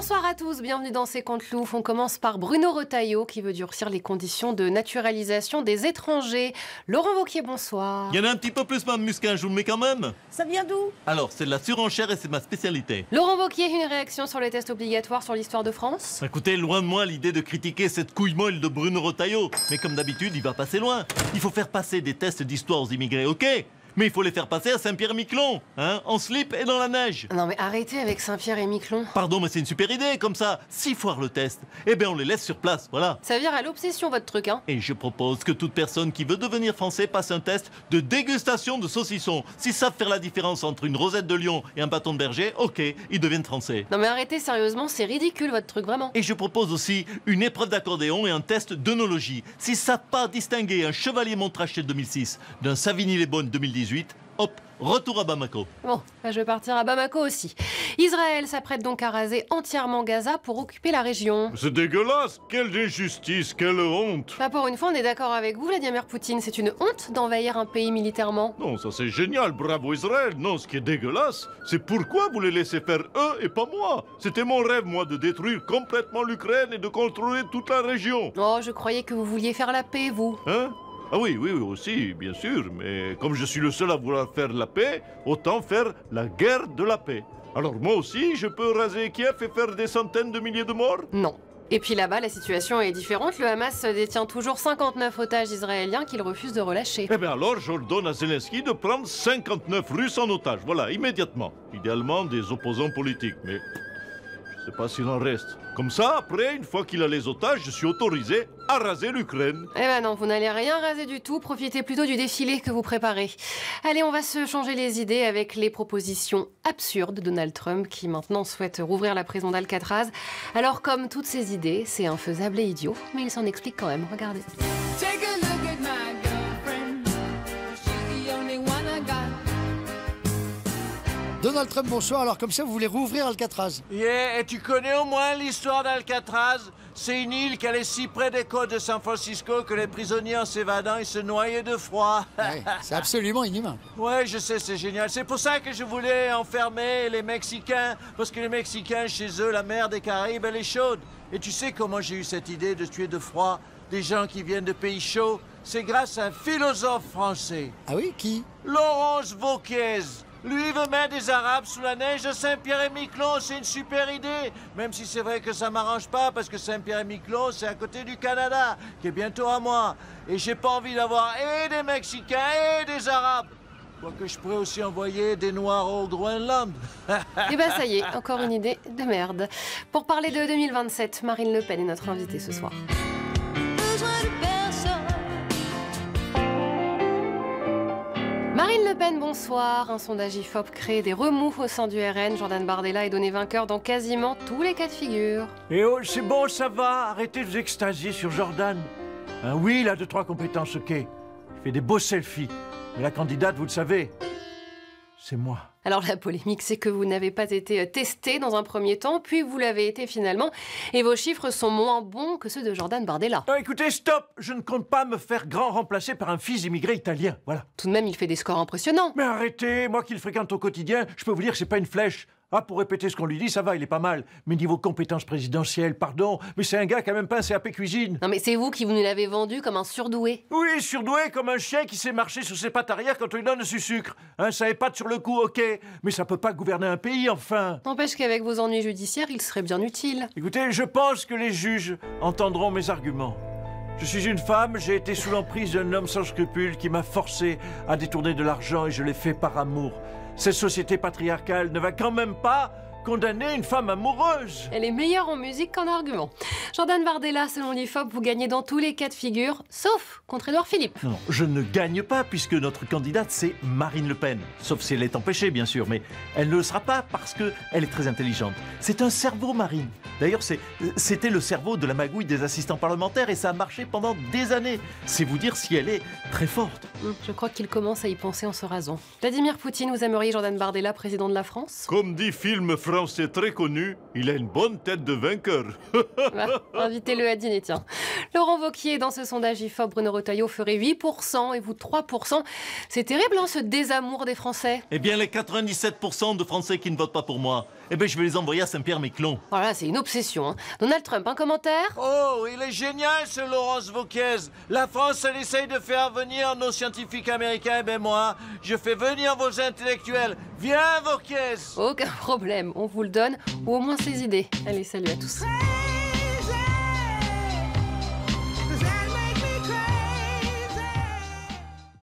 Bonsoir à tous, bienvenue dans C'est Contre Louf. On commence par Bruno Retailleau qui veut durcir les conditions de naturalisation des étrangers. Laurent Wauquiez, bonsoir. Il y en a un petit peu plus, Mme Musquin, je vous le mets quand même. Ça vient d'où? Alors, c'est de la surenchère et c'est ma spécialité. Laurent Wauquiez, une réaction sur les tests obligatoires sur l'histoire de France? Écoutez, loin de moi l'idée de critiquer cette couille molle de Bruno Retailleau. Mais comme d'habitude, il va passer loin. Il faut faire passer des tests d'histoire aux immigrés, ok? Mais il faut les faire passer à Saint-Pierre-et-Miquelon, hein, en slip et dans la neige. Non mais arrêtez avec Saint-Pierre et Miquelon. Pardon, mais c'est une super idée, comme ça, s'ils foirent le test, eh bien on les laisse sur place, voilà. Ça vire à l'obsession votre truc, hein. Et je propose que toute personne qui veut devenir français passe un test de dégustation de saucisson. S'ils savent faire la différence entre une rosette de lion et un bâton de berger, ok, ils deviennent français. Non mais arrêtez sérieusement, c'est ridicule votre truc, vraiment. Et je propose aussi une épreuve d'accordéon et un test d'œnologie. S'ils savent pas distinguer un chevalier Montrachet 2006 d'un Savigny-les-Bonnes 2018, hop, retour à Bamako. Bon, là, je vais partir à Bamako aussi. Israël s'apprête donc à raser entièrement Gaza pour occuper la région. C'est dégueulasse. Quelle injustice, quelle honte. Bah pour une fois, on est d'accord avec vous, Vladimir Poutine. C'est une honte d'envahir un pays militairement. Non, ça c'est génial, bravo Israël. Non, ce qui est dégueulasse, c'est pourquoi vous les laissez faire eux et pas moi. C'était mon rêve, moi, de détruire complètement l'Ukraine et de contrôler toute la région. Oh, je croyais que vous vouliez faire la paix, vous. Hein? Ah oui, oui, aussi, bien sûr, mais comme je suis le seul à vouloir faire la paix, autant faire la guerre de la paix. Alors moi aussi, je peux raser Kiev et faire des centaines de milliers de morts? Non. Et puis là-bas, la situation est différente. Le Hamas détient toujours 59 otages israéliens qu'il refuse de relâcher. Eh bien alors, j'ordonne à Zelensky de prendre 59 Russes en otage, voilà, immédiatement. Idéalement, des opposants politiques, mais je ne sais pas s'il en reste. Comme ça, après, une fois qu'il a les otages, je suis autorisé à raser l'Ukraine. Eh ben non, vous n'allez rien raser du tout. Profitez plutôt du défilé que vous préparez. Allez, on va se changer les idées avec les propositions absurdes de Donald Trump qui maintenant souhaite rouvrir la prison d'Alcatraz. Alors, comme toutes ces idées, c'est infaisable et idiot, mais il s'en explique quand même. Regardez. Take a look at my girlfriend. She's the only one I got. Donald Trump, bonsoir. Alors comme ça, vous voulez rouvrir Alcatraz? Yeah, et tu connais au moins l'histoire d'Alcatraz? C'est une île qui est si près des côtes de San Francisco que les prisonniers en s'évadant, ils se noyaient de froid. Ouais, c'est absolument inhumain. Ouais, je sais, c'est génial. C'est pour ça que je voulais enfermer les Mexicains, parce que les Mexicains, chez eux, la mer des Caraïbes, elle est chaude. Et tu sais comment j'ai eu cette idée de tuer de froid des gens qui viennent de pays chauds? C'est grâce à un philosophe français. Ah oui, qui? Laurence Wauquiez. Lui veut mettre des Arabes sous la neige de Saint-Pierre-et-Miquelon, c'est une super idée. Même si c'est vrai que ça m'arrange pas, parce que Saint-Pierre-et-Miquelon, c'est à côté du Canada, qui est bientôt à moi. Et j'ai pas envie d'avoir et des Mexicains et des Arabes. Quoique je pourrais aussi envoyer des Noirs au Groenland. Et ben ça y est, encore une idée de merde. Pour parler de 2027, Marine Le Pen est notre invitée ce soir. Marine Le Pen, bonsoir. Un sondage IFOP crée des remous au sein du RN. Jordan Bardella est donné vainqueur dans quasiment tous les cas de figure. Et oh, c'est bon, ça va. Arrêtez de vous extasier sur Jordan. Hein, oui, il a 2-3 compétences, ok. Il fait des beaux selfies. Mais la candidate, vous le savez, c'est moi. Alors la polémique, c'est que vous n'avez pas été testé dans un premier temps, puis vous l'avez été finalement, et vos chiffres sont moins bons que ceux de Jordan Bardella. Écoutez, stop. Je ne compte pas me faire grand remplacer par un fils immigré italien, voilà. Tout de même, il fait des scores impressionnants. Mais arrêtez, moi qui le fréquente au quotidien, je peux vous dire que c'est pas une flèche. Ah, pour répéter ce qu'on lui dit, ça va, il est pas mal. Mais niveau compétences présidentielles, pardon, mais c'est un gars qui a même pas un CAP cuisine. Non mais c'est vous qui vous nous l'avez vendu comme un surdoué. Oui, surdoué comme un chien qui sait marcher sur ses pattes arrière quand on lui donne du sucre. Hein, ça épate sur le coup, ok, mais ça peut pas gouverner un pays, enfin. N'empêche qu'avec vos ennuis judiciaires, il serait bien utile. Écoutez, je pense que les juges entendront mes arguments. Je suis une femme, j'ai été sous l'emprise d'un homme sans scrupules qui m'a forcé à détourner de l'argent et je l'ai fait par amour. Cette société patriarcale ne va quand même pas condamner une femme amoureuse. Elle est meilleure en musique qu'en argument. Jordan Bardella, selon l'IFOP, vous gagnez dans tous les cas de figure, sauf contre Édouard Philippe. Non, je ne gagne pas puisque notre candidate c'est Marine Le Pen. Sauf si elle est empêchée bien sûr, mais elle ne le sera pas parce qu'elle est très intelligente. C'est un cerveau, Marine. D'ailleurs, c'était le cerveau de la magouille des assistants parlementaires et ça a marché pendant des années. C'est vous dire si elle est très forte. Je crois qu'il commence à y penser en se rasant. Vladimir Poutine, vous aimeriez Jordan Bardella président de la France? Comme dit film français très connu, il a une bonne tête de vainqueur. Invitez-le à dîner, tiens. Laurent Wauquiez, dans ce sondage IFOP, Bruno Retailleau ferait 8% et vous 3%. C'est terrible, hein, ce désamour des Français. Eh bien, les 97% de Français qui ne votent pas pour moi, Eh ben, je vais les envoyer à Saint-Pierre-Miquelon. Voilà, c'est une obsession. Hein. Donald Trump, un commentaire? Oh, il est génial ce Laurence Wauquiez. La France, elle essaye de faire venir nos scientifiques américains. Eh ben moi, je fais venir vos intellectuels. Viens, Wauquiez. Aucun problème, on vous le donne, ou au moins ses idées. Allez, salut à tous.